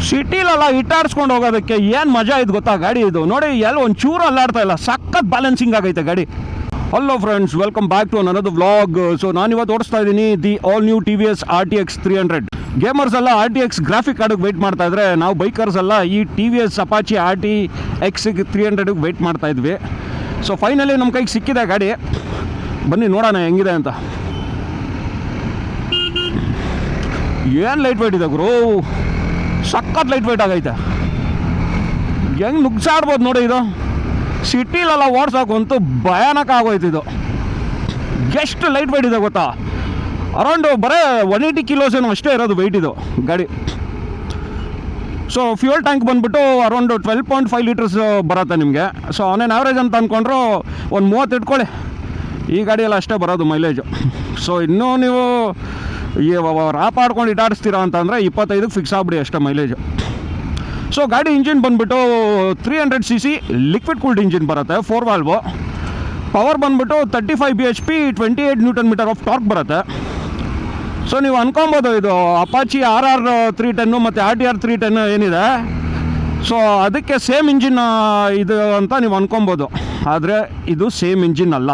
ಸಿಟಿಲೆಲ್ಲ ಇಟ್ಟಾಡ್ಸ್ಕೊಂಡು ಹೋಗೋದಕ್ಕೆ ಏನು ಮಜಾ ಇದು ಗೊತ್ತಾ ಗಾಡಿ ಇದು ನೋಡಿ ಎಲ್ಲ ಒಂದು ಚೂರು ಅಲ್ಲಾಡ್ತಾ ಇಲ್ಲ, ಸಖತ್ ಬ್ಯಾಲೆನ್ಸಿಂಗ್ ಆಗೈತೆ ಗಾಡಿ. Hello friends, welcome back to another vlog. So ನಾನಿವತ್ತು ಓಡಿಸ್ತಾ ಇದ್ದೀನಿ the all new TVS RTX 300. Gamers ಎಲ್ಲ RTX ಗ್ರಾಫಿಕ್ ಕಾರ್ಡಿಗೆ ವೆಯ್ಟ್ ಮಾಡ್ತಾ ಇದ್ರೆ, ನಾವು ಬೈಕರ್ಸ್ ಎಲ್ಲ ಈ TVS ಅಪಾಚಿ RTX 300ಗೆ ವೆಯ್ಟ್ ಮಾಡ್ತಾ ಇದ್ವಿ. ಸೊ ಫೈನಲಿ ನಮ್ಮ ಕೈಗೆ ಸಿಕ್ಕಿದೆ ಗಾಡಿ. ಬನ್ನಿ ನೋಡೋಣ ಹೆಂಗಿದೆ ಅಂತ. ಏನು ಲೈಟ್ ವೆಯ್ಟ್ ಇದೆ ಗುರು, ಸಖತ್ ಲೈಟ್ ವೆಯ್ಟ್ ಆಗೈತೆ. ಹೆಂಗೆ ನುಗ್ಸಾಡ್ಬೋದು ನೋಡಿ ಇದು. ಸಿಟಿಲೆಲ್ಲ ಓಡ್ಸೋಕ್ಕಂತೂ ಭಯಾನಕ ಆಗೋಯ್ತು ಇದು. ಎಷ್ಟು ಲೈಟ್ ವೆಯ್ಟ್ ಇದೆ ಗೊತ್ತಾ, ಅರೌಂಡು ಬರೀ 180 ಕಿಲೋಸ್ ಏನೋ ಅಷ್ಟೇ ಇರೋದು ವೆಯ್ಟ್ ಇದು ಗಾಡಿ. ಸೊ ಫ್ಯೂಯಲ್ ಟ್ಯಾಂಕ್ ಬಂದುಬಿಟ್ಟು ಅರೌಂಡು 12.5 ಲೀಟರ್ಸ್ ಬರುತ್ತೆ ನಿಮಗೆ. ಸೊ ಆನ್ ಆನ್ ಆವ್ರೇಜ್ ಅಂತ ಅಂದ್ಕೊಂಡ್ರು ಒಂದು 30 ಇಟ್ಕೊಳ್ಳಿ, ಈ ಗಾಡಿಯೆಲ್ಲ ಅಷ್ಟೇ ಬರೋದು ಮೈಲೇಜು. ಸೊ ಇನ್ನೂ ನೀವು ರಾಪ್ ಆಡ್ಕೊಂಡು ಇಟಾಡಿಸ್ತೀರಾ ಅಂತಂದರೆ 25ಕ್ಕೆ ಫಿಕ್ಸ್ ಆಗ್ಬಿಡಿ ಅಷ್ಟೇ ಮೈಲೇಜು. ಸೊ ಗಾಡಿ ಇಂಜಿನ್ ಬಂದುಬಿಟ್ಟು 300cc ಲಿಕ್ವಿಡ್ ಕೂಲ್ಡ್ ಇಂಜಿನ್ ಬರುತ್ತೆ, 4 ವಾಲ್ವು. ಪವರ್ ಬಂದುಬಿಟ್ಟು 35 bhp, 28 Nm ಆಫ್ ಟಾರ್ಕ್ ಬರುತ್ತೆ. ಸೊ ನೀವು ಅನ್ಕೊಬೋದು ಇದು ಅಪಾಚಿ RR 310 ಮತ್ತು RTR 310 ಏನಿದೆ, ಸೊ ಅದಕ್ಕೆ ಸೇಮ್ ಇಂಜಿನ್ ಇದು ಅಂತ ನೀವು ಅನ್ಕೊಬೋದು. ಆದರೆ ಇದು ಸೇಮ್ ಇಂಜಿನ್ ಅಲ್ಲ.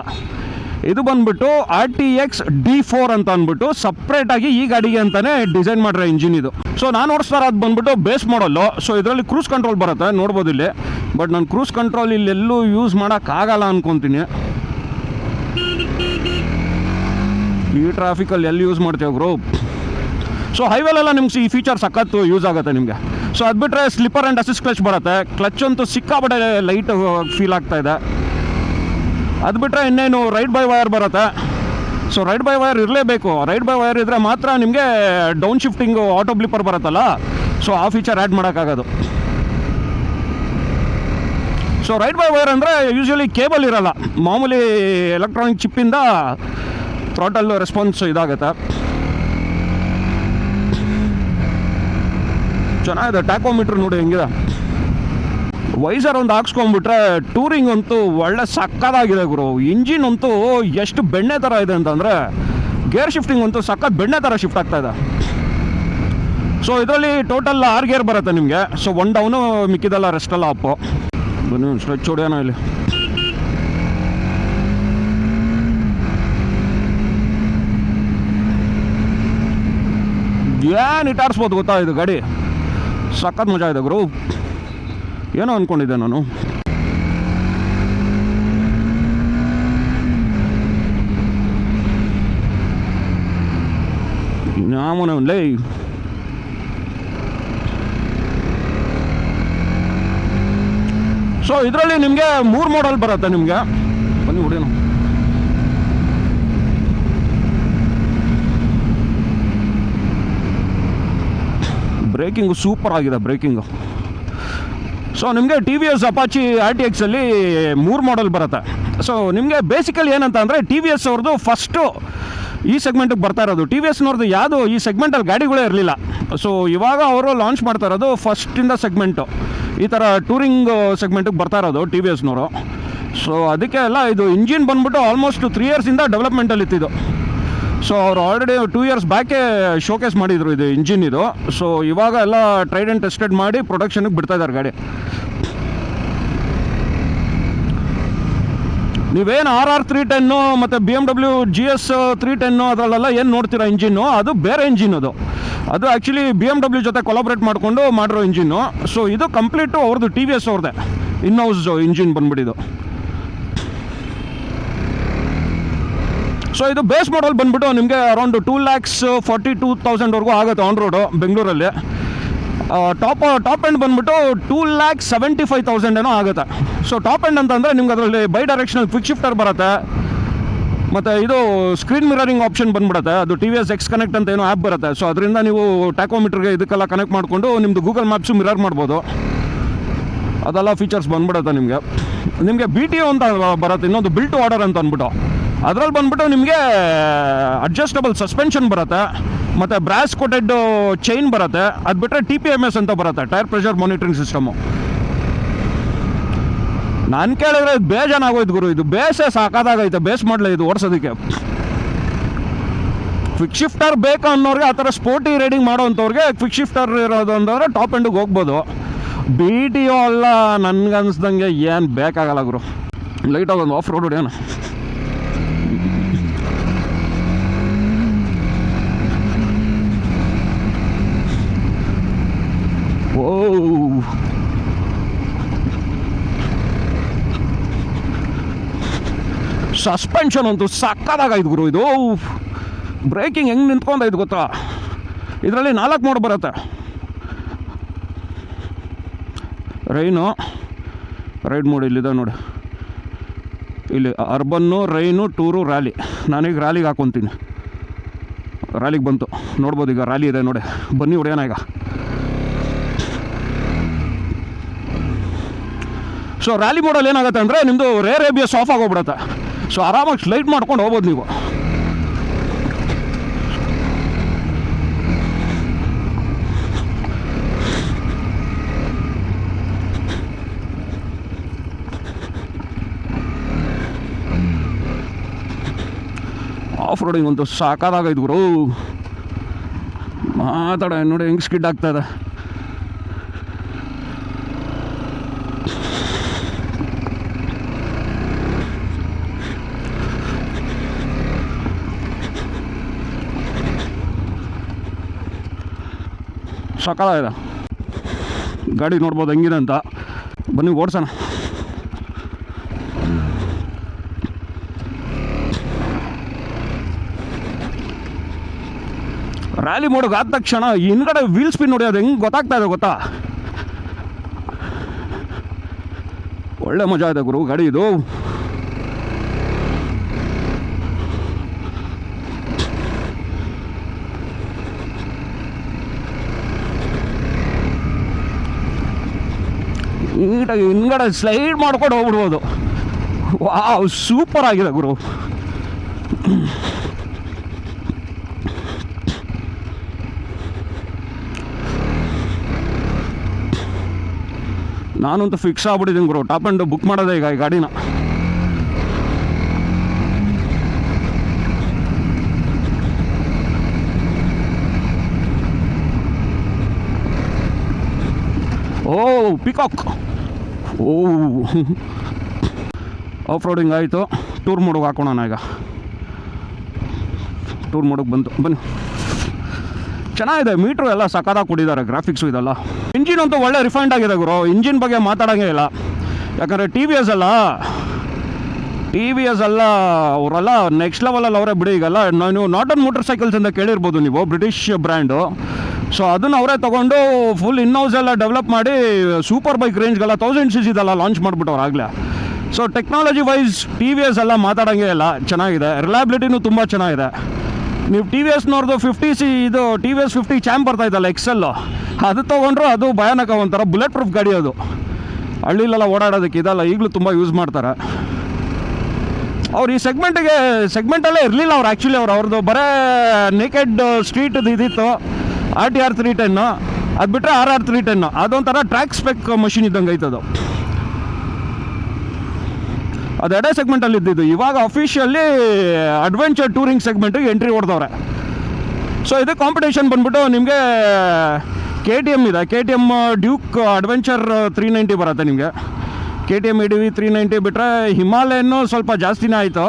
ಇದು ಬಂದುಬಿಟ್ಟು RTX D4 ಅಂತ ಅಂದ್ಬಿಟ್ಟು ಸಪ್ರೇಟಾಗಿ ಈ ಗಾಡಿಗೆ ಅಂತಲೇ ಡಿಸೈನ್ ಮಾಡಿರೋ ಇಂಜಿನ್ ಇದು. ಸೊ ನಾನು ಓಡಿಸ್ತಾ ಅದು ಬಂದುಬಿಟ್ಟು ಬೇಸ್ ಮಾಡಲ್ಲು. ಸೊ ಇದರಲ್ಲಿ ಕ್ರೂಸ್ ಕಂಟ್ರೋಲ್ ಬರುತ್ತೆ, ನೋಡ್ಬೋದು ಇಲ್ಲಿ. ಬಟ್ ನಾನು ಕ್ರೂಸ್ ಕಂಟ್ರೋಲ್ ಇಲ್ಲೆಲ್ಲೂ ಯೂಸ್ ಮಾಡೋಕ್ಕಾಗಲ್ಲ ಅಂದ್ಕೊತೀನಿ. ಈ ಟ್ರಾಫಿಕಲ್ಲಿ ಎಲ್ಲಿ ಯೂಸ್ ಮಾಡ್ತೇವೆ ಗುರು. ಸೊ ಹೈವೇಲೆಲ್ಲ ನಿಮ್ಗೆ ಈ ಫೀಚರ್ ಸಖತ್ತು ಯೂಸ್ ಆಗುತ್ತೆ ನಿಮಗೆ. ಸೊ ಅದು ಬಿಟ್ಟರೆ ಸ್ಲಿಪ್ಪರ್ ಆ್ಯಂಡ್ ಅಸಿಸ್ಟ್ ಕ್ಲಚ್ ಬರುತ್ತೆ. ಕ್ಲಚ್ ಅಂತೂ ಸಿಕ್ಕಾಬಟ್ಟೆ ಲೈಟ್ ಫೀಲ್ ಆಗ್ತಾ ಇದೆ. ಅದು ಬಿಟ್ಟರೆ ಇನ್ನೇನು ರೈಡ್ ಬೈ ವೈರ್ ಬರುತ್ತೆ. ಸೊ ರೈಡ್ ಬೈ ವೈರ್ ಇರಲೇಬೇಕು. ರೈಡ್ ಬೈ ವೈರ್ ಇದ್ದರೆ ಮಾತ್ರ ನಿಮಗೆ ಡೌನ್ ಶಿಫ್ಟಿಂಗು ಆಟೋ ಬ್ಲಿಪ್ಪರ್ ಬರುತ್ತಲ್ಲ, ಸೊ ಆ ಫೀಚರ್ ಆ್ಯಡ್ ಮಾಡೋಕ್ಕಾಗೋದು. ಸೊ ರೈಡ್ ಬೈ ವೈರ್ ಅಂದರೆ ಯೂಶ್ವಲಿ ಕೇಬಲ್ ಇರೋಲ್ಲ, ಮಾಮೂಲಿ ಎಲೆಕ್ಟ್ರಾನಿಕ್ ಚಿಪ್ಪಿಂದ ಥ್ರಾಟಲ್ ರೆಸ್ಪಾನ್ಸ್ ಇದಾಗುತ್ತೆ. ಚೆನ್ನಾಗಿದೆ. ಟ್ಯಾಕೋಮೀಟ್ರ್ ನೋಡಿ ಹೆಂಗಿದೆ. ವೈಸರ್ ಒಂದು ಹಾಕ್ಸ್ಕೊಂಡ್ಬಿಟ್ರೆ ಟೂರಿಂಗ್ ಅಂತೂ ಒಳ್ಳೆ ಸಕ್ಕತ್ತಾಗಿದೆ ಗುರು. ಇಂಜಿನ್ ಅಂತೂ ಎಷ್ಟು ಬೆಣ್ಣೆ ಥರ ಇದೆ ಅಂತಂದರೆ, ಗೇರ್ ಶಿಫ್ಟಿಂಗ್ ಅಂತೂ ಸಖತ್ ಬೆಣ್ಣೆ ಥರ ಶಿಫ್ಟ್ ಆಗ್ತಾ ಇದೆ. ಸೊ ಇದರಲ್ಲಿ ಟೋಟಲ್ 6 ಗೇರ್ ಬರುತ್ತೆ ನಿಮಗೆ. ಸೊ 1 ಡೌನು, ಮಿಕ್ಕಿದೆಲ್ಲ ರೆಸ್ಟೆಲ್ಲ ಅಪ್ಪು. ಬನ್ನಿ ಸ್ಟ್ರೆಚ್ ಹೊಡೆಯೋಣ ಇಲ್ಲಿ. ಏನು ಇಟಾಡ್ಸ್ಬೋದು ಗೊತ್ತಾ ಇದು ಗಾಡಿ, ಸಖತ್ ಮಜಾ ಇದೆ ಗುರು. ಏನೋ ಅಂದ್ಕೊಂಡಿದ್ದೆ ನಾನು. ಲೇ ಸೊ ಇದರಲ್ಲಿ ನಿಮಗೆ 3 ಮಾಡಲ್ ಬರುತ್ತೆ ನಿಮಗೆ. ಬನ್ನಿ ಹೊಡೆಯೋಣ. ಬ್ರೇಕಿಂಗು ಸೂಪರ್ ಆಗಿದೆ, ಬ್ರೇಕಿಂಗು. ಸೊ ನಿಮಗೆ TVS ಅಪಾಚಿ RTXಲ್ಲಿ 3 ಮಾಡಲ್ ಬರುತ್ತೆ. ಸೊ ನಿಮಗೆ ಬೇಸಿಕಲಿ ಏನಂತ ಅಂದರೆ TVS ಅವ್ರದ್ದು ಫಸ್ಟು ಈ ಸೆಗ್ಮೆಂಟಿಗೆ ಬರ್ತಾ ಇರೋದು. TVSನವ್ರದ್ದು ಯಾವುದು ಈ ಸೆಗ್ಮೆಂಟಲ್ಲಿ ಗಾಡಿಗಳೇ ಇರಲಿಲ್ಲ. ಸೊ ಇವಾಗ ಅವರು ಲಾಂಚ್ ಮಾಡ್ತಾ ಇರೋದು ಫಸ್ಟಿಂದ ಸೆಗ್ಮೆಂಟು, ಈ ಥರ ಟೂರಿಂಗ್ ಸೆಗ್ಮೆಂಟಿಗೆ ಬರ್ತಾ ಇರೋದು TVSನವರು. ಸೊ ಅದಕ್ಕೆ ಎಲ್ಲ ಇದು ಇಂಜಿನ್ ಬಂದುಬಿಟ್ಟು ಆಲ್ಮೋಸ್ಟ್ 3 ಇಯರ್ಸಿಂದ ಡೆವಲಪ್ಮೆಂಟಲ್ಲಿ ಇತ್ತಿದ್ದು. ಸೊ ಅವರು ಆಲ್ರೆಡಿ 2 ಇಯರ್ಸ್ ಬ್ಯಾಕೇ ಶೋಕೇಸ್ ಮಾಡಿದರು ಇದು ಇಂಜಿನ್ ಇದು. ಸೊ ಇವಾಗ ಎಲ್ಲ ಟ್ರೈಡ್ ಆ್ಯಂಡ್ ಟೆಸ್ಟೆಡ್ ಮಾಡಿ ಪ್ರೊಡಕ್ಷನ್ಗೆ ಬಿಡ್ತಾ ಇದ್ದಾರೆ ಗಾಡಿ. ನೀವೇನು RR 310 ಮತ್ತು BMW GS 310 ಅದರಲ್ಲೆಲ್ಲ ಏನು ನೋಡ್ತೀರಾ ಇಂಜಿನ್ನು, ಅದು ಬೇರೆ ಇಂಜಿನ್. ಅದು ಆ್ಯಕ್ಚುಲಿ BMW ಜೊತೆ ಕೊಲಾಬ್ರೇಟ್ ಮಾಡಿಕೊಂಡು ಮಾಡಿರೋ ಇಂಜಿನ್ನು. ಸೊ ಇದು ಕಂಪ್ಲೀಟು ಅವ್ರದ್ದು TVS ಅವ್ರದ್ದೇ ಇನ್ ಹೌಸ್ ಇಂಜಿನ್ ಬಂದ್ಬಿಟ್ಟಿದ್ದು. ಸೊ ಇದು ಬೇಸ್ ಮಾಡಲ್ ಬಂದುಬಿಟ್ಟು ನಿಮಗೆ ಅರೌಂಡು 2,42,000ವರೆಗೂ ಆಗುತ್ತೆ ಆನ್ ರೋಡು ಬೆಂಗಳೂರಲ್ಲಿ. ಟಾಪ್ ಎಂಡ್ ಬಂದುಬಿಟ್ಟು 2,75,000 ಏನೋ ಆಗುತ್ತೆ. ಸೊ ಟಾಪ್ ಎಂಡ್ ಅಂತಂದರೆ ನಿಮ್ಗೆ ಅದರಲ್ಲಿ ಬೈ ಡೈರೆಕ್ಷನಲ್ ಕ್ವಿಕ್ ಶಿಫ್ಟರ್ ಬರುತ್ತೆ, ಮತ್ತು ಇದು ಸ್ಕ್ರೀನ್ ಮಿರರಿಂಗ್ ಆಪ್ಷನ್ ಬಂದುಬಿಡುತ್ತೆ. ಅದು TVS X ಕನೆಕ್ಟ್ ಅಂತ ಏನೋ ಆ್ಯಪ್ ಬರುತ್ತೆ. ಸೊ ಅದರಿಂದ ನೀವು ಟ್ಯಾಕೋಮೀಟ್ರಿಗೆ ಇದಕ್ಕೆಲ್ಲ ಕನೆಕ್ಟ್ ಮಾಡಿಕೊಂಡು ನಿಮ್ಮದು ಗೂಗಲ್ ಮ್ಯಾಪ್ಸು ಮಿರರ್ ಮಾಡ್ಬೋದು. ಅದೆಲ್ಲ ಫೀಚರ್ಸ್ ಬಂದುಬಿಡುತ್ತೆ ನಿಮಗೆ. BTO ಅಂತ ಬರುತ್ತೆ, ಇನ್ನೊಂದು ಬಿಲ್ಟ್ ಆರ್ಡರ್ ಅಂತ ಅಂದ್ಬಿಟ್ಟು. ಅದರಲ್ಲಿ ಬಂದುಬಿಟ್ಟು ನಿಮಗೆ ಅಡ್ಜಸ್ಟಬಲ್ ಸಸ್ಪೆನ್ಷನ್ ಬರುತ್ತೆ, ಮತ್ತು ಬ್ರಾಸ್ ಕೋಟೆಡ್ ಚೈನ್ ಬರುತ್ತೆ. ಅದು ಬಿಟ್ಟರೆ TPMS ಅಂತ ಬರುತ್ತೆ, ಟೈರ್ ಪ್ರೆಷರ್ ಮಾನಿಟರಿಂಗ್ ಸಿಸ್ಟಮು. ನಾನು ಕೇಳಿದ್ರೆ ಇದು ಬೇಜಾನಾಗೋಯ್ತು ಗುರು. ಇದು ಬೇಸೇ ಸಾಕಾದಾಗೈತೆ, ಬೇಸ್ ಮಾಡಲೇ ಇದು ಓಡಿಸೋದಕ್ಕೆ. ಕ್ವಿಕ್ ಶಿಫ್ಟರ್ ಬೇಕು ಅನ್ನೋರಿಗೆ, ಆ ಥರ ಸ್ಪೋರ್ಟಿ ರೈಡಿಂಗ್ ಮಾಡೋವಂಥವ್ರಿಗೆ ಕ್ವಿಕ್ ಶಿಫ್ಟರ್ ಇರೋದು ಅಂತಂದರೆ ಟಾಪ್ ಎಂಡಿಗೆ ಹೋಗ್ಬೋದು. ಬಿ ಟಿ ಒ ಎಲ್ಲ ನನಗನ್ಸ್ದಂಗೆ ಏನು ಬೇಕಾಗಲ್ಲ ಗುರು. ಲೈಟಾಗಿ ಒಂದು ಆಫ್ ರೋಡ್ ಹೊಡೆಯೋಣ. ಓ ಸಸ್ಪೆನ್ಷನ್ ಅಂತೂ ಸಕ್ಕದಾಗೈದು ಗುರು. ಇದು ಬ್ರೇಕಿಂಗ್ ಹೆಂಗೆ ನಿಂತ್ಕೊಂಡೈದು ಗೊತ್ತಾ? ಇದರಲ್ಲಿ 4 ಮೋಡ್ ಬರುತ್ತೆ. ರೈನು ರೈಡ್ ಮೋಡ್ ಇಲ್ಲಿದೆ ನೋಡಿ. ಇಲ್ಲಿ ಅರ್ಬನ್ನು, ರೈನು, ಟೂರು, ರ್ಯಾಲಿ. ನಾನೀಗ ರ್ಯಾಲಿಗೆ ಹಾಕ್ಕೊತೀನಿ. ರ್ಯಾಲಿಗೆ ಬಂತು ನೋಡ್ಬೋದು. ಈಗ ರ್ಯಾಲಿ ಇದೆ ನೋಡಿ. ಬನ್ನಿ ಹೊಡೆಯೋಣ ಈಗ. ಸೊ ರ್ಯಾಲಿ ಮೋಡಲ್ಲಿ ಏನಾಗುತ್ತೆ ಅಂದರೆ ನಿಮ್ಮದು ರೇರ್ ABS ಆಫ್ ಆಗೋಗ್ಬಿಡುತ್ತೆ. ಸೊ ಆರಾಮಾಗಿ ಸ್ಲೈಡ್ ಮಾಡ್ಕೊಂಡು ಹೋಗ್ಬೋದು ನೀವು. ಆಫ್ ರೋಡಿಂಗ್ ಅಂತೂ ಸಾಕಾದಾಗೈದು ಗುರು. ಮಾತಾಡ ನೋಡಿ ಹೆಂಗೆ ಸ್ಕಿಡ್ ಆಗ್ತಾಯಿದೆ. ಸಾಕಾಗಿದೆ ಗಾಡಿ. ನೋಡ್ಬೋದು ಹೆಂಗಿದೆ ಅಂತ. ಬನ್ನಿ ಓಡಿಸೋಣ. ರ್ಯಾಲಿ ಮೋಡಿಗೆ ಆದ ತಕ್ಷಣ ಹಿಂದ್ಗಡೆ ವೀಲ್ ಸ್ಪಿನ್ ಹೊಡೆಯೋದು ಹೆಂಗೆ ಗೊತ್ತಾಗ್ತಾ ಇದೆ ಗೊತ್ತಾ? ಒಳ್ಳೆ ಮಜಾ ಇದೆ ಗುರು ಗಾಡಿ ಇದು. ನೀಟಾಗಿ ಹಿಂದ್ಗಡೆ ಸ್ಲೈಡ್ ಮಾಡ್ಕೊಂಡು ಹೋಗ್ಬಿಡ್ಬೋದು. ವಾವ್, ಸೂಪರ್ ಆಗಿದೆ ಗುರು. ನಾನಂತೂ ಫಿಕ್ಸ್ ಆಗ್ಬಿಟ್ಟಿದ್ದೀನಿ ಗುರು. ಟಾಪ್ ಆ್ಯಂಡ್ ಬುಕ್ ಮಾಡೋದೆ ಈಗ ಈ ಗಾಡಿನ. Oh peacock. Oh off roading ಆಯಿತು. ಟೂರ್ ಮೋಡಿಗೆ ಹಾಕೋಣ ಈಗ. ಟೂರ್ ಮೋಡಿಗೆ ಬಂತು. ಬನ್ನಿ. ಚೆನ್ನಾಗಿದೆ. ಮೀಟ್ರು ಎಲ್ಲ ಸಕ್ಕತ್ತಾಗಿ ಕೊಟ್ಟಿದ್ದಾರೆ. ಗ್ರಾಫಿಕ್ಸು ಇದೆಲ್ಲ. ಇಂಜಿನ್ ಅಂತೂ ಒಳ್ಳೆ ರಿಫೈಂಡ್ ಆಗಿದೆ ಗುರು. ಇಂಜಿನ್ ಬಗ್ಗೆ ಮಾತಾಡೋಂಗೇ ಇಲ್ಲ. ಯಾಕಂದರೆ ಟಿ ವಿ ಎಸ್ ಅಲ್ಲ ಅವರೆಲ್ಲ ನೆಕ್ಸ್ಟ್ ಲೆವೆಲಲ್ಲಿ ಅವರೇ ಬಿಡಿ. ಈಗೆಲ್ಲ ನೀವು ನಾರ್ಟನ್ ಮೋಟರ್ ಸೈಕಲ್ಸ್ ಅಂತ ಕೇಳಿರ್ಬೋದು ನೀವು, ಬ್ರಿಟಿಷ್ ಬ್ರ್ಯಾಂಡು. ಸೊ ಅದನ್ನು ಅವರೇ ತೊಗೊಂಡು ಫುಲ್ ಇನ್ಹೌಸ್ ಎಲ್ಲ ಡೆವಲಪ್ ಮಾಡಿ ಸೂಪರ್ ಬೈಕ್ ರೇಂಜ್ಗೆಲ್ಲ 1000cc ಲಾಂಚ್ ಮಾಡಿಬಿಟ್ಟವ್ರು ಆಗಲೇ. So technology wise T V S ಎಲ್ಲ ಮಾತಾಡೋಂಗೇ ಇಲ್ಲ. ಚೆನ್ನಾಗಿದೆ. ರಿಲಯಬಿಲಿಟಿನೂ ತುಂಬ ಚೆನ್ನಾಗಿದೆ. ನೀವು ಟಿ ವಿ ಎಸ್ನವ್ರದ್ದು 50C ಇದು ಟಿ ವಿ ಎಸ್ 50 ಚಾಂಪ್ ಬರ್ತಾಯಿದ್ದಲ್ಲ ಎಕ್ಸೆಲ್ಲು, ಅದು ತೊಗೊಂಡ್ರು ಅದು ಭಯಾನಕ. ಒಂಥರ ಬುಲೆಟ್ ಪ್ರೂಫ್ ಗಾಡಿ ಅದು. ಹಳ್ಳಿಲೆಲ್ಲ ಓಡಾಡೋದಕ್ಕೆ ಇದೆಲ್ಲ ಈಗಲೂ ತುಂಬ ಯೂಸ್ ಮಾಡ್ತಾರೆ. ಅವ್ರು ಈ ಸೆಗ್ಮೆಂಟಲ್ಲೇ ಇರಲಿಲ್ಲ ಅವ್ರು. ಆ್ಯಕ್ಚುಲಿ ಅವ್ರದ್ದು ಬರೇ ನೇಕೆಡ್ ಸ್ಟ್ರೀಟ್ ಇದಿತ್ತು. RTR 310. ಅದು ಬಿಟ್ಟರೆ RR 310. ಅದೊಂಥರ ಟ್ರ್ಯಾಕ್ ಸ್ಪೆಕ್ ಮಷಿನ್ ಇದ್ದಂಗೆ ಐತದು. ಅದು ಎರಡೇ ಸೆಗ್ಮೆಂಟಲ್ಲಿ ಇದ್ದಿದ್ದು. ಇವಾಗ ಅಫಿಷಿಯಲಿ ಅಡ್ವೆಂಚರ್ ಟೂರಿಂಗ್ ಸೆಗ್ಮೆಂಟಿಗೆ ಎಂಟ್ರಿ ಹೊಡೆದವ್ರೆ. ಸೊ ಇದು ಕಾಂಪಿಟೇಷನ್ ಬಂದ್ಬಿಟ್ಟು ನಿಮಗೆ KTM ಇದೆ. KTM ಡ್ಯೂಕ್ ಅಡ್ವೆಂಚರ್ 390 ಬರುತ್ತೆ ನಿಮಗೆ. KTM EDV 390 ಬಿಟ್ಟರೆ ಹಿಮಾಲಯನ್ನು ಸ್ವಲ್ಪ ಜಾಸ್ತಿನೇ ಆಯಿತು.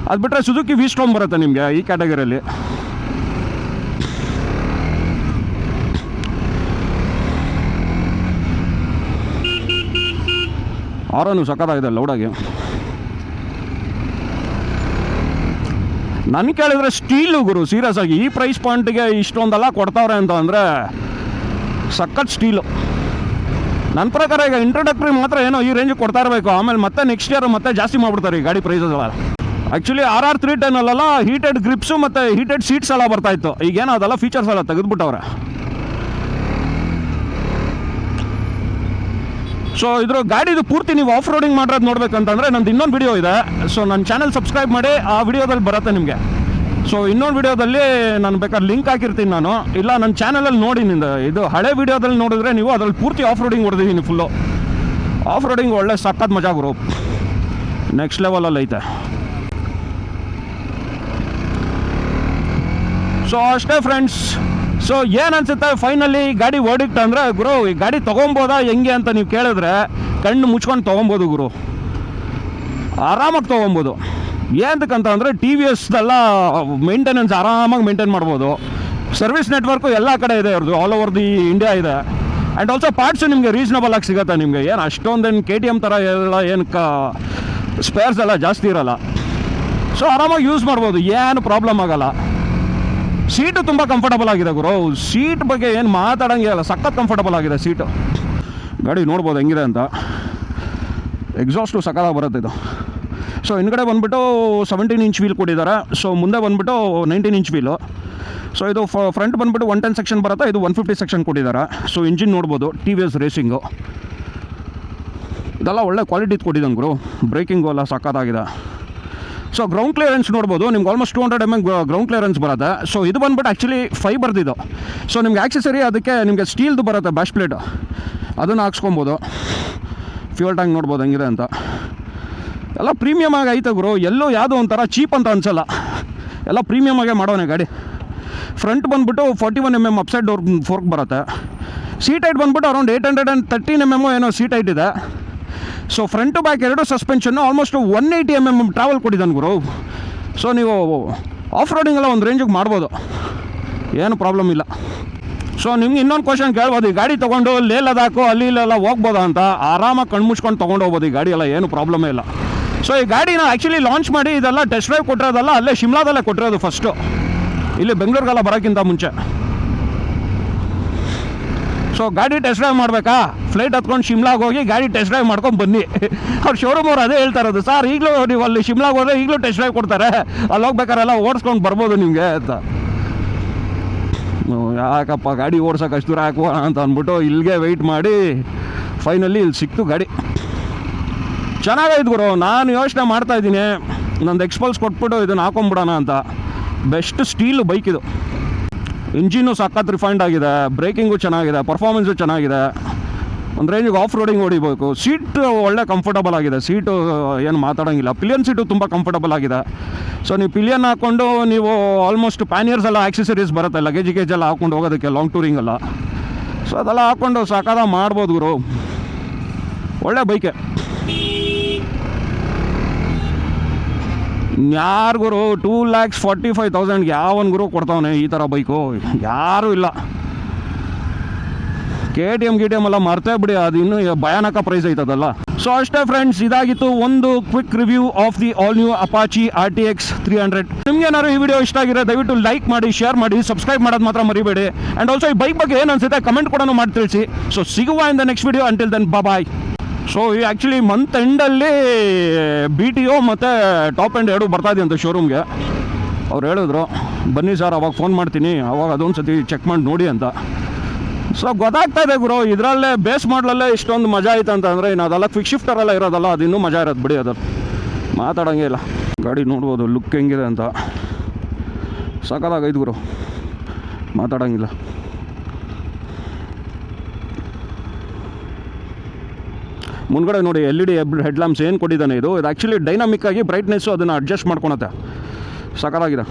ಅದು ಬಿಟ್ಟರೆ ಸುಜುಕಿ V-Storm ಬರುತ್ತೆ ನಿಮಗೆ ಈ ಕ್ಯಾಟಗರಿಯಲ್ಲಿ. ಆರನ್ನು ಸಕ್ಕತ್ತಾಗಿದೆ ಲೌಡಾಗಿ. ನನ್ನ ಕೇಳಿದ್ರೆ ಸ್ಟೀಲು ಗುರು. ಸೀರಿಯಸ್ ಆಗಿ ಈ ಪ್ರೈಸ್ ಪಾಯಿಂಟಿಗೆ ಇಷ್ಟೊಂದೆಲ್ಲ ಕೊಡ್ತಾವ್ರೆ ಅಂತ ಅಂದರೆ ಸಖತ್ ಸ್ಟೀಲು. ನನ್ನ ಪ್ರಕಾರ ಈಗ ಇಂಟ್ರೊಡಕ್ಟ್ರಿ ಮಾತ್ರ ಏನೋ ಈ ರೇಂಜಿಗೆ ಕೊಡ್ತಾ ಇರಬೇಕು. ಆಮೇಲೆ ಮತ್ತೆ ನೆಕ್ಸ್ಟ್ ಇಯರ್ ಮತ್ತೆ ಜಾಸ್ತಿ ಮಾಡಿಬಿಡ್ತಾರೆ ಈ ಗಾಡಿ ಪ್ರೈಸಸ್ ಎಲ್ಲ. ಆ್ಯಕ್ಚುಲಿ RR 310 ಹೀಟೆಡ್ ಗ್ರಿಪ್ಸು ಮತ್ತು ಹೀಟೆಡ್ ಸೀಟ್ಸ್ ಎಲ್ಲ ಬರ್ತಾಯಿತ್ತು. ಈಗೇನೋ ಅದೆಲ್ಲ ಫೀಚರ್ಸ್ ಎಲ್ಲ ತೆಗೆದುಬಿಟ್ಟವ್ರೆ. ಸೊ ಇದ್ರ ಗಾಡಿದು ಪೂರ್ತಿ ನೀವು ಆಫ್ ರೋಡಿಂಗ್ ಮಾಡೋದು ನೋಡ್ಬೇಕಂತಂದರೆ ನಂದು ಇನ್ನೊಂದು ವಿಡಿಯೋ ಇದೆ. ಸೊ ನನ್ನ ಚಾನಲ್ ಸಬ್ಸ್ಕ್ರೈಬ್ ಮಾಡಿ, ಆ ವಿಡಿಯೋದಲ್ಲಿ ಬರುತ್ತೆ ನಿಮಗೆ. ಸೊ ಇನ್ನೊಂದು ವಿಡಿಯೋದಲ್ಲಿ ನಾನು ಬೇಕಾದ್ರೆ ಲಿಂಕ್ ಹಾಕಿರ್ತೀನಿ ನಾನು. ಇಲ್ಲ ನನ್ನ ಚಾನಲಲ್ಲಿ ನೋಡಿ, ನಿಂದು ಇದು ಹಳೆ ವಿಡಿಯೋದಲ್ಲಿ ನೋಡಿದ್ರೆ ನೀವು ಅದರಲ್ಲಿ ಪೂರ್ತಿ ಆಫ್ ರೋಡಿಂಗ್ ಹೊಡೆದಿದ್ದೀನಿ ಫುಲ್ಲು. ಆಫ್ ರೋಡಿಂಗ್ ಒಳ್ಳೆ ಸಖತ್ ಮಜಾ ಗುರು. ನೆಕ್ಸ್ಟ್ ಲೆವೆಲಲ್ಲಿ ಐತೆ. ಸೊ ಅಷ್ಟೇ ಫ್ರೆಂಡ್ಸ್. ಸೊ ಏನು ಅನ್ಸುತ್ತೆ ಫೈನಲಿ ಗಾಡಿ ವರ್ಡಿಕ್ಟ್ ಅಂದರೆ ಗುರು, ಈ ಗಾಡಿ ತೊಗೊಬೋದಾ ಹೆಂಗೆ ಅಂತ ನೀವು ಕೇಳಿದ್ರೆ ಕಣ್ಣು ಮುಚ್ಕೊಂಡು ತೊಗೊಬೋದು ಗುರು, ಆರಾಮಾಗಿ ತೊಗೊಬೋದು. ಏನಕ್ಕಂತ ಅಂದರೆ ಟಿ ವಿ ಎಸ್ದೆಲ್ಲ ಮೇಂಟೆನೆನ್ಸ್ ಆರಾಮಾಗಿ ಮೇಂಟೈನ್ ಮಾಡ್ಬೋದು. ಸರ್ವಿಸ್ ನೆಟ್ವರ್ಕು ಎಲ್ಲ ಕಡೆ ಇದೆ ಅವ್ರದ್ದು, ಆಲ್ ಓವರ್ ದಿ ಇಂಡಿಯಾ ಇದೆ. ಆ್ಯಂಡ್ ಆಲ್ಸೋ ಪಾರ್ಟ್ಸು ನಿಮಗೆ ರೀಸನಬಲ್ ಆಗಿ ಸಿಗುತ್ತೆ. ನಿಮಗೆ ಏನು ಅಷ್ಟೊಂದೇನು KTM ಥರ ಎಲ್ಲ ಏನು ಸ್ಪೇರ್ಸ್ ಎಲ್ಲ ಜಾಸ್ತಿ ಇರೋಲ್ಲ. ಸೊ ಆರಾಮಾಗಿ ಯೂಸ್ ಮಾಡ್ಬೋದು, ಏನು ಪ್ರಾಬ್ಲಮ್ ಆಗೋಲ್ಲ. ಸೀಟು ತುಂಬ ಕಂಫರ್ಟಬಲ್ ಆಗಿದೆ ಗುರು, ಸೀಟ್ ಬಗ್ಗೆ ಏನು ಮಾತಾಡೋಂಗೆ ಇಲ್ಲ, ಸಖತ್ ಕಂಫರ್ಟಬಲ್ ಆಗಿದೆ ಸೀಟು. ಗಾಡಿ ನೋಡ್ಬೋದು ಹೆಂಗಿದೆ ಅಂತ. ಎಕ್ಸಾಸ್ಟು ಸಖತ್ತಾಗಿ ಬರುತ್ತೆ ಇದು. ಸೊ ಹಿಂದ್ಗಡೆ ಬಂದುಬಿಟ್ಟು 17 ಇಂಚ್ ವೀಲ್ ಕೊಟ್ಟಿದ್ದಾರೆ. ಸೊ ಮುಂದೆ ಬಂದುಬಿಟ್ಟು 19 ಇಂಚ್ ವೀಲು. ಸೊ ಇದು ಫ್ರಂಟ್ ಬಂದುಬಿಟ್ಟು 110 ಸೆಕ್ಷನ್ ಬರುತ್ತೆ, ಇದು 150 ಸೆಕ್ಷನ್ ಕೊಟ್ಟಿದ್ದಾರೆ. ಸೊ ಇಂಜಿನ್ ನೋಡ್ಬೋದು TVS ರೇಸಿಂಗು, ಇದೆಲ್ಲ ಒಳ್ಳೆ ಕ್ವಾಲಿಟಿ ಕೊಟ್ಟಿದ್ದಾನೆ ಗುರು. ಬ್ರೇಕಿಂಗು ಎಲ್ಲ ಸಖತ್ತಾಗಿದೆ. ಸೊ ಗ್ರೌಂಡ್ ಕ್ಲಿಯರೆನ್ಸ್ ನೋಡ್ಬೋದು, ನಿಮ್ಗೆ ಆಲ್ಮೋಸ್ಟ್ 200 mm ಗ್ರೌಂಡ್ ಕ್ಲಿಯರೆನ್ಸ್ ಬರುತ್ತೆ. ಸೊ ಇದು ಬಂದುಬಿಟ್ಟು ಆ್ಯಕ್ಚುಲಿ ಫೈಬರ್ದಿದ್ದು. ಸೊ ನಿಮ್ಗೆ ಆಕ್ಸೆಸರಿ ಅದಕ್ಕೆ ನಿಮಗೆ ಸ್ಟೀಲ್ದು ಬರುತ್ತೆ, ಬ್ಯಾಶ್ ಪ್ಲೇಟು, ಅದನ್ನು ಹಾಕ್ಸ್ಕೊಬೋದು. ಫ್ಯೂಲ್ ಟ್ಯಾಂಕ್ ನೋಡ್ಬೋದು ಹೆಂಗಿದೆ ಅಂತ. ಎಲ್ಲ ಪ್ರೀಮಿಯಮ್ ಆಗಿ ಐತೆ ಗುರು, ಎಲ್ಲೂ ಯಾವುದೋ ಒಂಥರ ಚೀಪ್ ಅಂತ ಅನಿಸಲ್ಲ, ಎಲ್ಲ ಪ್ರೀಮಿಯಮ್ ಆಗೇ ಮಾಡೋನೆ ಗಾಡಿ. ಫ್ರಂಟ್ ಬಂದುಬಿಟ್ಟು 41 mm ಅಪ್ಸೈಡ್ ಡೋರ್ ಫೋರ್ಕ್ ಬರುತ್ತೆ. ಸೀಟ್ ಹೈಟ್ ಬಂದುಬಿಟ್ಟು ಅರೌಂಡ್ 813 mm ಏನೋ ಸೀಟ್ ಹೈಟ್ ಇದೆ. ಸೊ ಫ್ರಂಟು ಬ್ಯಾಕ್ ಎರಡು ಸಸ್ಪೆನ್ಷನ್ನು ಆಲ್ಮೋಸ್ಟ್ 180 mm ಟ್ರಾವೆಲ್ ಕೊಟ್ಟಿದ್ದಾನೆ ಗುರು. ಸೊ ನೀವು ಆಫ್ ರೋಡಿಂಗ್ ಎಲ್ಲ ಒಂದು ರೇಂಜಿಗೆ ಮಾಡ್ಬೋದು, ಏನು ಪ್ರಾಬ್ಲಮ್ ಇಲ್ಲ. ಸೊ ನಿಮ್ಗೆ ಇನ್ನೊಂದು ಕ್ವಶನ್ ಕೇಳ್ಬೋದು, ಈ ಗಾಡಿ ತೊಗೊಂಡು ಲೇ ಲದಾಖು ಅಲ್ಲಿ ಇಲ್ಲೆಲ್ಲ ಹೋಗ್ಬೋದಾ ಅಂತ. ಆರಾಮಾಗಿ ಕಣ್ಮುಚ್ಕೊಂಡು ತೊಗೊಂಡು ಹೋಗ್ಬೋದು ಈ ಗಾಡಿ ಎಲ್ಲ, ಏನು ಪ್ರಾಬ್ಲಮೇ ಇಲ್ಲ. ಸೊ ಈ ಗಾಡಿನ ಆ್ಯಕ್ಚುಲಿ ಲಾಂಚ್ ಮಾಡಿ ಇದೆಲ್ಲ ಟೆಸ್ಟ್ ಡ್ರೈವ್ ಕೊಟ್ಟಿರೋದಲ್ಲ, ಅಲ್ಲೇ ಶಿಮ್ಲಾದಲ್ಲೇ ಕೊಟ್ಟಿರೋದು ಫಸ್ಟು, ಇಲ್ಲಿ ಬೆಂಗಳೂರಿಗೆಲ್ಲ ಬರೋಕ್ಕಿಂತ ಮುಂಚೆ. ಸೊ ಗಾಡಿ ಟೆಸ್ಟ್ ಡ್ರೈವ್ ಮಾಡಬೇಕಾ, ಫ್ಲೈಟ್ ಹತ್ಕೊಂಡು ಶಿಮ್ಲಾಗೆ ಹೋಗಿ ಗಾಡಿ ಟೆಸ್ಟ್ ಡ್ರೈವ್ ಮಾಡ್ಕೊಂಡು ಬನ್ನಿ. ಅವ್ರು ಶೋರೂಮ್ ಅವ್ರು ಅದೇ ಹೇಳ್ತಾ ಇರೋದು, ಸರ್ ಈಗಲೂ ನೀವು ಅಲ್ಲಿ ಶಿಮ್ಲಾಗೆ ಹೋದರೆ ಈಗಲೂ ಟೆಸ್ಟ್ ಡ್ರೈವ್ ಕೊಡ್ತಾರೆ, ಅಲ್ಲಿ ಹೋಗ್ಬೇಕಾರೆಲ್ಲ ಓಡಿಸ್ಕೊಂಡು ಬರ್ಬೋದು ನಿಮಗೆ ಅಂತ. ಯಾಕಪ್ಪ ಗಾಡಿ ಓಡ್ಸೋಕೆ ಅಷ್ಟು ದೂರ ಹಾಕುವ ಅಂತ ಅಂದ್ಬಿಟ್ಟು ಇಲ್ಲಿಗೆ ವೆಯ್ಟ್ ಮಾಡಿ ಫೈನಲಿ ಇಲ್ಲಿ ಸಿಕ್ತು ಗಾಡಿ. ಚೆನ್ನಾಗೈತೆ ಗುರು. ನಾನು ಯೋಚನೆ ಮಾಡ್ತಾಯಿದ್ದೀನಿ ನಂದು ಎಕ್ಸ್ಪಲ್ಸ್ ಕೊಟ್ಬಿಟ್ಟು ಇದನ್ನು ಹಾಕೊಂಬಿಡೋಣ ಅಂತ. ಬೆಸ್ಟ್ ಸ್ಟೀಲು ಬೈಕ್ ಇದು. ಇಂಜಿನ್ನು ಸಖತ್ ರಿಫೈಂಡ್ ಆಗಿದೆ, ಬ್ರೇಕಿಂಗು ಚೆನ್ನಾಗಿದೆ, ಪರ್ಫಾರ್ಮೆನ್ಸು ಚೆನ್ನಾಗಿದೆ, ಒಂದು ರೇಂಜಿಗೆ ಆಫ್ ರೋಡಿಂಗ್ ಹೊಡಿಬೇಕು. ಸೀಟ್ ಒಳ್ಳೆ ಕಂಫರ್ಟಬಲ್ ಆಗಿದೆ, ಸೀಟು ಏನು ಮಾತಾಡೋಂಗಿಲ್ಲ. ಪಿಲಿಯನ್ ಸೀಟು ತುಂಬ ಕಂಫರ್ಟಬಲ್ ಆಗಿದೆ. ಸೊ ನೀವು ಪಿಲಿಯನ್ ಹಾಕ್ಕೊಂಡು ನೀವು ಆಲ್ಮೋಸ್ಟ್ ಪ್ಯಾನಿಯರ್ಸ್ ಎಲ್ಲ ಆಕ್ಸೆಸರೀಸ್ ಬರುತ್ತೆ, ಲಗೇಜ್ ಎಲ್ಲ ಹಾಕ್ಕೊಂಡು ಹೋಗೋದಕ್ಕೆ ಲಾಂಗ್ ಟೂರಿಂಗೆಲ್ಲ. ಸೊ ಅದೆಲ್ಲ ಹಾಕ್ಕೊಂಡು ಸಾಕಾದ ಮಾಡ್ಬೋದು ಗುರು, ಒಳ್ಳೆ ಬೈಕೆ. ಯಾರು ಗುರು 2,45,000 ಯಾವನ್ ಗುರು ಕೊಡ್ತಾವನೆ ಈ ಥರ ಬೈಕು? ಯಾರೂ ಇಲ್ಲ. KTM ಎಲ್ಲ ಮರ್ತೇ ಬಿಡಿ, ಅದು ಇನ್ನೂ ಭಯಾನಕ ಪ್ರೈಸ್ ಐತದಲ್ಲ. ಸೊ ಅಷ್ಟೇ ಫ್ರೆಂಡ್ಸ್, ಇದಾಗಿತ್ತು ಒಂದು quick review of the all new Apache RTX 300. ನಿಮ್ಗೆ ಏನಾದ್ರು ಈ ವಿಡಿಯೋ ಇಷ್ಟ ಆಗಿರೋ ದಯವಿಟ್ಟು ಲೈಕ್ ಮಾಡಿ, ಶೇರ್ ಮಾಡಿ, ಸಬ್ಸ್ಕ್ರೈಬ್ ಮಾಡೋದು ಮಾತ್ರ ಮರಿಬೇಡಿ. ಆ್ಯಂಡ್ ಆಲ್ಸೋ ಈ ಬೈಕ್ ಬಗ್ಗೆ ಏನು ಅನ್ಸುತ್ತೆ ಕಮೆಂಟ್ ಕೂಡ ಮಾಡಿ ತಿಳಿಸಿ. ಸೊ ಸಿಗುವ in the next video, until then bye. So ಈ ಆ್ಯಕ್ಚುಲಿ ಮಂತ್ ಎಂಡಲ್ಲಿ BTO ಮತ್ತು ಟಾಪ್ ಎಂಡ್ ಎರಡು ಬರ್ತಾಯಿದೆ ಅಂತ ಶೋರೂಮ್ಗೆ. ಅವ್ರು ಹೇಳಿದ್ರು ಬನ್ನಿ ಸರ್, ಅವಾಗ ಫೋನ್ ಮಾಡ್ತೀನಿ, ಅವಾಗ ಅದೊಂದು ಸತಿ ಚೆಕ್ ಮಾಡಿ ನೋಡಿ ಅಂತ. ಸೊ ಗೊತ್ತಾಗ್ತಾ ಇದೆ ಗುರು, ಇದರಲ್ಲೇ ಬೇಸ್ ಮಾಡಲಲ್ಲೇ ಇಷ್ಟೊಂದು ಮಜಾ ಆಯ್ತು ಅಂತಂದರೆ ಇನ್ನು ಅದೆಲ್ಲ ಕ್ವಿಕ್ ಶಿಫ್ಟರೆಲ್ಲ ಇರೋದಲ್ಲ, ಅದು ಇನ್ನೂ ಮಜಾ ಇರೋದು ಬಿಡಿ. ಅದು ಮಾತಾಡೋಂಗೆ ಇಲ್ಲ. ಗಾಡಿ ನೋಡ್ಬೋದು ಲುಕ್ ಹೆಂಗಿದೆ ಅಂತ, ಸಖತ್ತಾಗೈದು ಗುರು, ಮಾತಾಡೋಂಗಿಲ್ಲ. ಮುಂದ್ಗಡೆ ನೋಡಿ LED ಹೆಡ್ ಲ್ಯಾಂಪ್ಸ್ ಏನು ಕೊಟ್ಟಿದ್ದಾನೆ ಇದು ಆ್ಯಕ್ಚುಲಿ ಡೈನಾಮಿಕ್ ಆಗಿ ಬ್ರೈಟ್ನೆಸ್ಸು ಅದನ್ನು ಅಡ್ಜಸ್ಟ್ ಮಾಡ್ಕೊಳತ್ತೆ, ಸಖತ್ತಾಗಿದೆ.